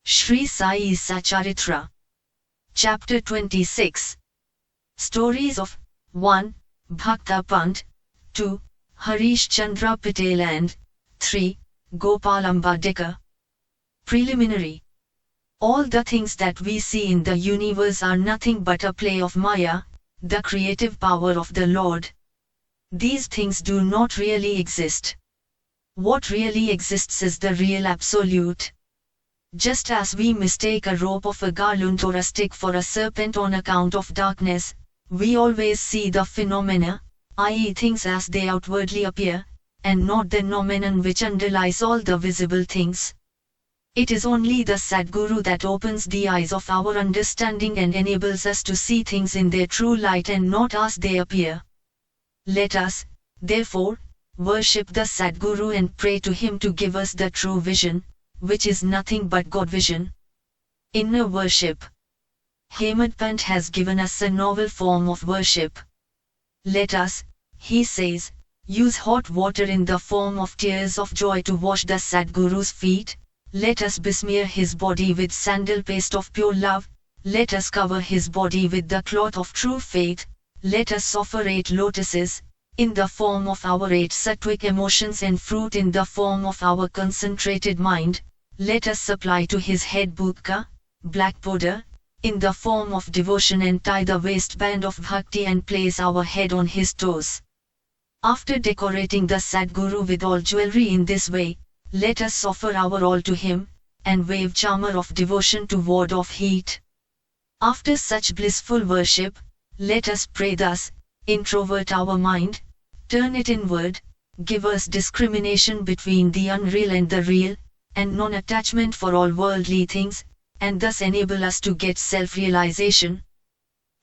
Sri Sai Satcharitra. Chapter 26. Stories of 1. Hemadpant, 2. Harish Chandra Patel and 3. Gopalamba Dekar. Preliminary. All the things that we see in the universe are nothing but a play of Maya, the creative power of the Lord. These things do not really exist. What really exists is the real absolute. Just as we mistake a rope of a garland or a stick for a serpent on account of darkness, we always see the phenomena, i.e. things as they outwardly appear, and not the nomenon which underlies all the visible things. It is only the Sadguru that opens the eyes of our understanding and enables us to see things in their true light and not as they appear. Let us, therefore, worship the Sadguru and pray to him to give us the true vision, which is nothing but God vision. Inner worship. Hemadpant has given us a novel form of worship. Let us, he says, use hot water in the form of tears of joy to wash the Sadguru's feet. Let us besmear his body with sandal paste of pure love. Let us cover his body with the cloth of true faith. Let us offer 8 lotuses, in the form of our 8 sattvic emotions and fruit in the form of our concentrated mind. Let us supply to his head budka, black powder, in the form of devotion and tie the waistband of bhakti and place our head on his toes. After decorating the Sadguru with all jewelry in this way, let us offer our all to him, and wave charmer of devotion to ward off heat. After such blissful worship, let us pray thus, introvert our mind, turn it inward, give us discrimination between the unreal and the real, and non-attachment for all worldly things, and thus enable us to get self-realization.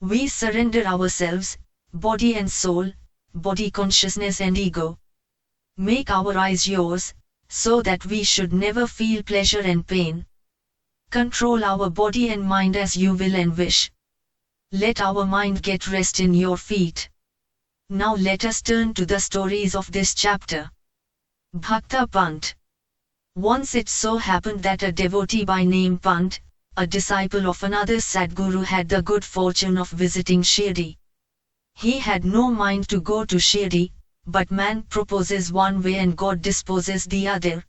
We surrender ourselves, body and soul, body consciousness and ego. Make our eyes yours, so that we should never feel pleasure and pain. Control our body and mind as you will and wish. Let our mind get rest in your feet. Now let us turn to the stories of this chapter. Hemadpant. Once it so happened that a devotee by name Pant, a disciple of another Sadguru, had the good fortune of visiting Shirdi. He had no mind to go to Shirdi, but man proposes one way and God disposes the other.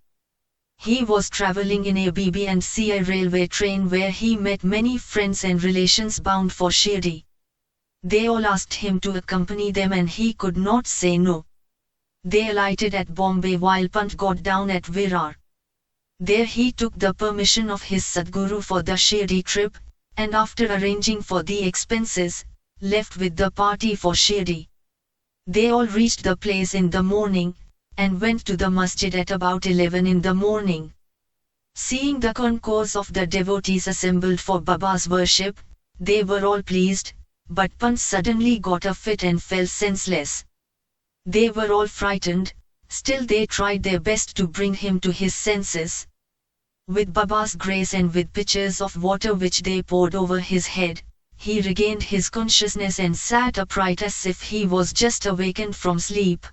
He was travelling in a BB&C railway train where he met many friends and relations bound for Shirdi. They all asked him to accompany them and he could not say no. They alighted at Bombay while Pant got down at Virar. There he took the permission of his Sadguru for the Shirdi trip, and after arranging for the expenses, left with the party for Shirdi. They all reached the place in the morning, and went to the masjid at about 11 in the morning. Seeing the concourse of the devotees assembled for Baba's worship, they were all pleased, but Pant suddenly got a fit and fell senseless. They were all frightened, still they tried their best to bring him to his senses. With Baba's grace and with pitchers of water which they poured over his head, he regained his consciousness and sat upright as if he was just awakened from sleep.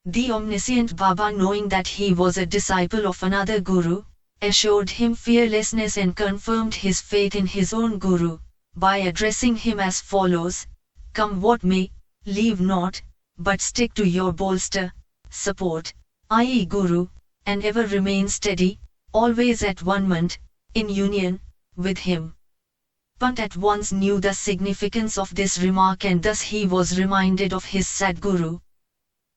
The omniscient Baba, knowing that he was a disciple of another Guru, assured him fearlessness and confirmed his faith in his own Guru, by addressing him as follows: "Come what may, leave not, but stick to your bolster, support, i.e. Guru, and ever remain steady, always at one ment, in union, with him." Pant at once knew the significance of this remark and thus he was reminded of his Sadguru.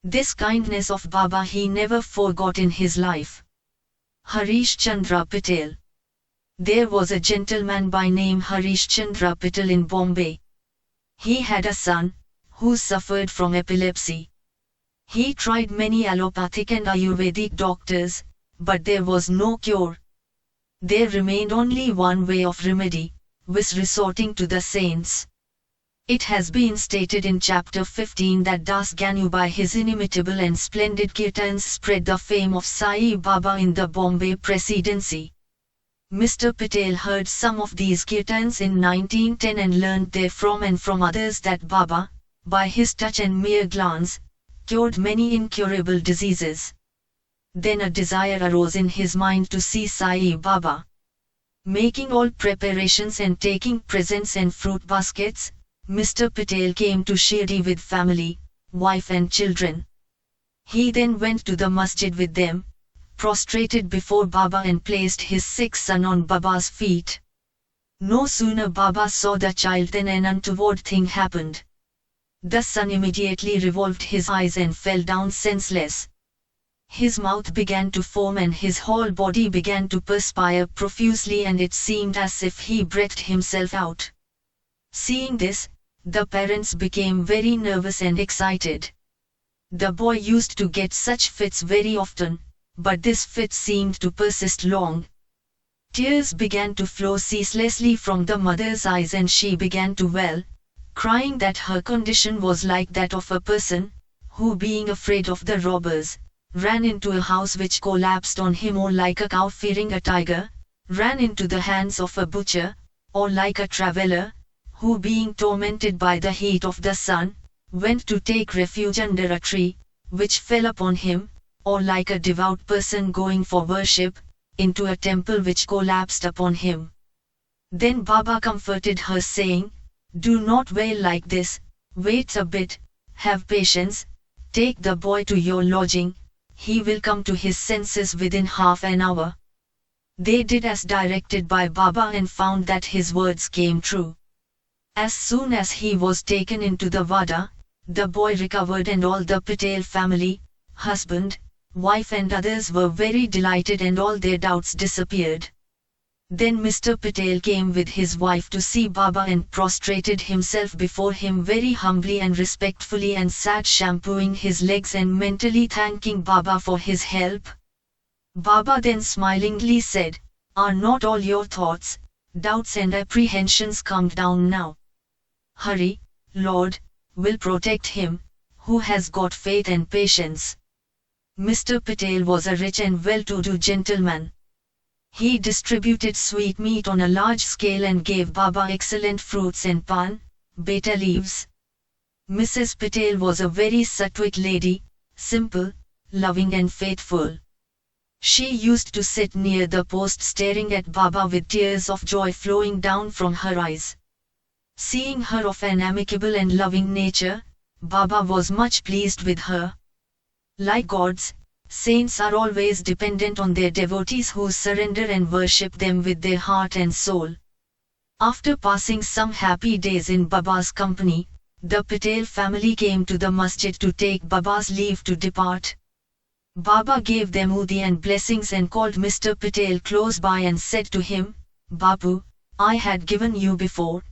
This kindness of Baba he never forgot in his life. Harish Chandra Patel. There was a gentleman by name Harish Chandra Patel in Bombay. He had a son, who suffered from epilepsy. He tried many allopathic and Ayurvedic doctors, but there was no cure. There remained only one way of remedy, was resorting to the saints. It has been stated in chapter 15 that Das Ganu by his inimitable and splendid kirtans spread the fame of Sai Baba in the Bombay Presidency. Mr. Patel heard some of these kirtans in 1910 and learned therefrom and from others that Baba, by his touch and mere glance, cured many incurable diseases. Then a desire arose in his mind to see Sai Baba. Making all preparations and taking presents and fruit baskets, Mr. Patel came to Shirdi with family, wife and children. He then went to the masjid with them, prostrated before Baba and placed his sick son on Baba's feet. No sooner Baba saw the child than an untoward thing happened. The son immediately revolved his eyes and fell down senseless. His mouth began to foam and his whole body began to perspire profusely, and it seemed as if he breathed himself out. Seeing this, the parents became very nervous and excited. The boy used to get such fits very often, but this fit seemed to persist long. Tears began to flow ceaselessly from the mother's eyes and she began to wail, crying that her condition was like that of a person who, being afraid of the robbers, ran into a house which collapsed on him, or like a cow fearing a tiger, ran into the hands of a butcher, or like a traveler who, being tormented by the heat of the sun, went to take refuge under a tree, which fell upon him, or like a devout person going for worship, into a temple which collapsed upon him. Then Baba comforted her, saying, "Do not wail like this, wait a bit, have patience, take the boy to your lodging, he will come to his senses within half an hour." They did as directed by Baba and found that his words came true. As soon as he was taken into the Wada, the boy recovered and all the Patel family, husband, wife and others were very delighted and all their doubts disappeared. Then Mr. Patel came with his wife to see Baba and prostrated himself before him very humbly and respectfully and sat shampooing his legs and mentally thanking Baba for his help. Baba then smilingly said, "Are not all your thoughts, doubts and apprehensions calmed down now? Hari, Lord, will protect him who has got faith and patience." Mr. Patel was a rich and well-to-do gentleman. He distributed sweetmeat on a large scale and gave Baba excellent fruits and pan, beta leaves. Mrs. Patel was a very sattvic lady, simple, loving and faithful. She used to sit near the post staring at Baba with tears of joy flowing down from her eyes. Seeing her of an amicable and loving nature, Baba was much pleased with her. Like gods, saints are always dependent on their devotees who surrender and worship them with their heart and soul. After passing some happy days in Baba's company, the Patel family came to the masjid to take Baba's leave to depart. Baba gave them udi and blessings and called Mr. Patel close by and said to him, "Bapu, I had given you before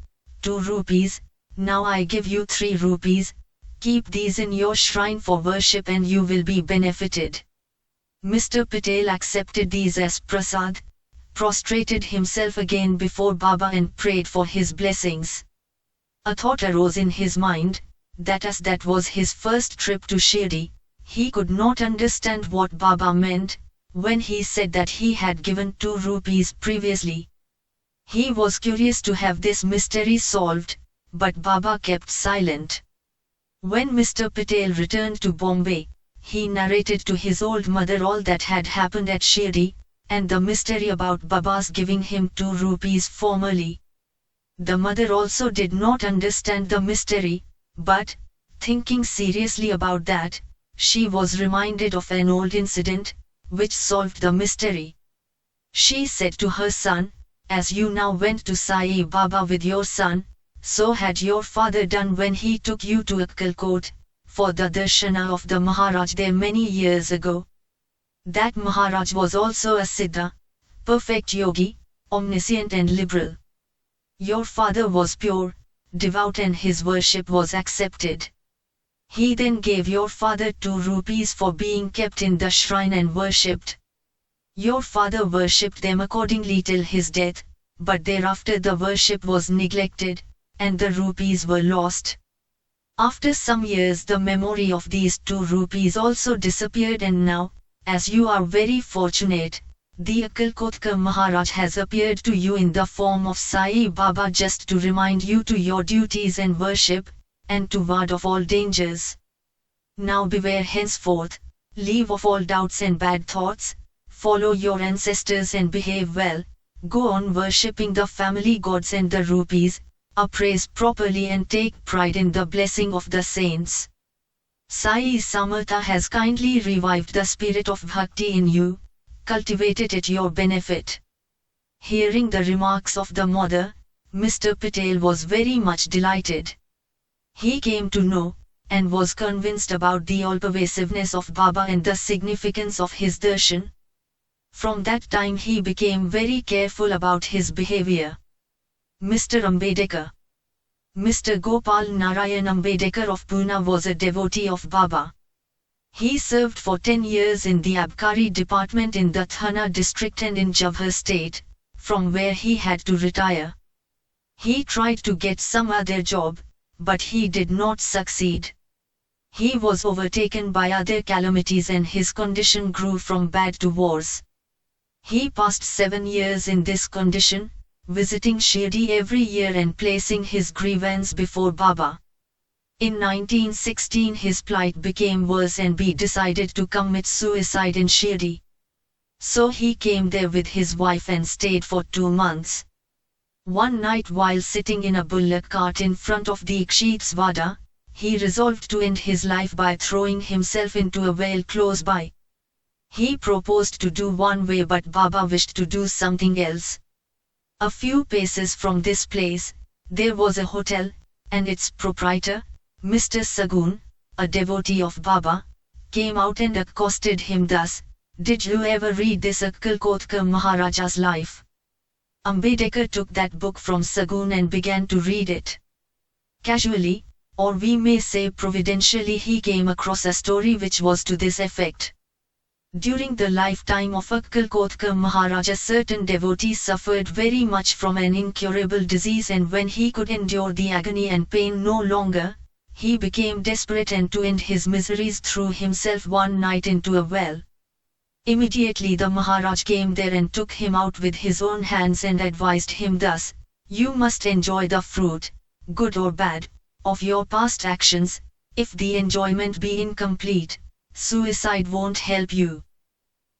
2 rupees, now I give you 3 rupees, keep these in your shrine for worship and you will be benefited." Mr. Patel accepted these as prasad, prostrated himself again before Baba and prayed for his blessings. A thought arose in his mind, that as that was his first trip to Shirdi, he could not understand what Baba meant when he said that he had given 2 rupees previously. He was curious to have this mystery solved, but Baba kept silent. When Mr. Patel returned to Bombay, he narrated to his old mother all that had happened at Shirdi, and the mystery about Baba's giving him 2 rupees formerly. The mother also did not understand the mystery, but, thinking seriously about that, she was reminded of an old incident, which solved the mystery. She said to her son, "As you now went to Sai Baba with your son, so had your father done when he took you to Akkalkot, for the darshana of the Maharaj there many years ago. That Maharaj was also a Siddha, perfect yogi, omniscient and liberal. Your father was pure, devout and his worship was accepted. He then gave your father 2 rupees for being kept in the shrine and worshipped. Your father worshipped them accordingly till his death, but thereafter the worship was neglected, and the rupees were lost. After some years the memory of these 2 rupees also disappeared, and now, as you are very fortunate, the Akkalkotkar Maharaj has appeared to you in the form of Sai Baba just to remind you to your duties and worship, and to ward off all dangers. Now beware henceforth, leave off all doubts and bad thoughts, follow your ancestors and behave well, go on worshipping the family gods and the rupees, appraise properly and take pride in the blessing of the saints. Sai Samartha has kindly revived the spirit of bhakti in you, cultivated it your benefit. Hearing the remarks of the mother, Mr. Patel was very much delighted. He came to know, and was convinced about the all-pervasiveness of Baba and the significance of his darshan. From that time he became very careful about his behavior. Mr. Ambedkar. Mr. Gopal Narayan Ambedkar of Pune was a devotee of Baba. He served for 10 years in the Abkari department in the Thana district and in Jhabhar state, from where he had to retire. He tried to get some other job, but he did not succeed. He was overtaken by other calamities and his condition grew from bad to worse. He passed 7 years in this condition, visiting Shirdi every year and placing his grievance before Baba. In 1916 his plight became worse and he decided to commit suicide in Shirdi. So he came there with his wife and stayed for 2 months. One night while sitting in a bullock cart in front of the Ikshitsvada, he resolved to end his life by throwing himself into a well close by. He proposed to do one way but Baba wished to do something else. A few paces from this place, there was a hotel, and its proprietor, Mr. Sagun, a devotee of Baba, came out and accosted him thus, "Did you ever read this Akkalkotkar Maharaja's life?" Ambedkar took that book from Sagun and began to read it. Casually, or we may say providentially, he came across a story which was to this effect. During the lifetime of Akkalkotkar Maharaj, a certain devotee suffered very much from an incurable disease, and when he could endure the agony and pain no longer, he became desperate and to end his miseries threw himself one night into a well. Immediately the Maharaj came there and took him out with his own hands and advised him thus, "You must enjoy the fruit, good or bad, of your past actions. If the enjoyment be incomplete, suicide won't help you.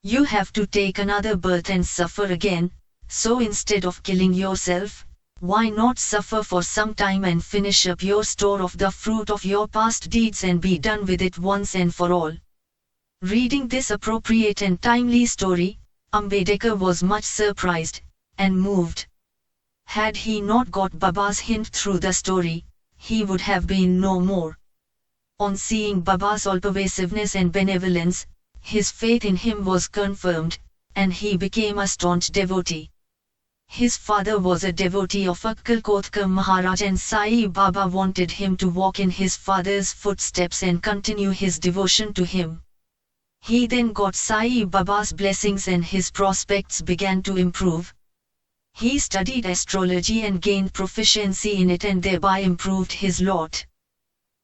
You have to take another birth and suffer again, so instead of killing yourself, why not suffer for some time and finish up your store of the fruit of your past deeds and be done with it once and for all." Reading this appropriate and timely story, Ambedkar was much surprised and moved. Had he not got Baba's hint through the story, he would have been no more. On seeing Baba's all-pervasiveness and benevolence, his faith in him was confirmed, and he became a staunch devotee. His father was a devotee of Akkalkotkar Maharaj, and Sai Baba wanted him to walk in his father's footsteps and continue his devotion to him. He then got Sai Baba's blessings and his prospects began to improve. He studied astrology and gained proficiency in it and thereby improved his lot.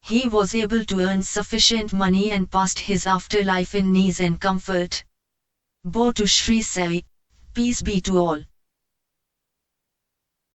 He was able to earn sufficient money and passed his afterlife in ease and comfort. Bo to Sri Sai, peace be to all.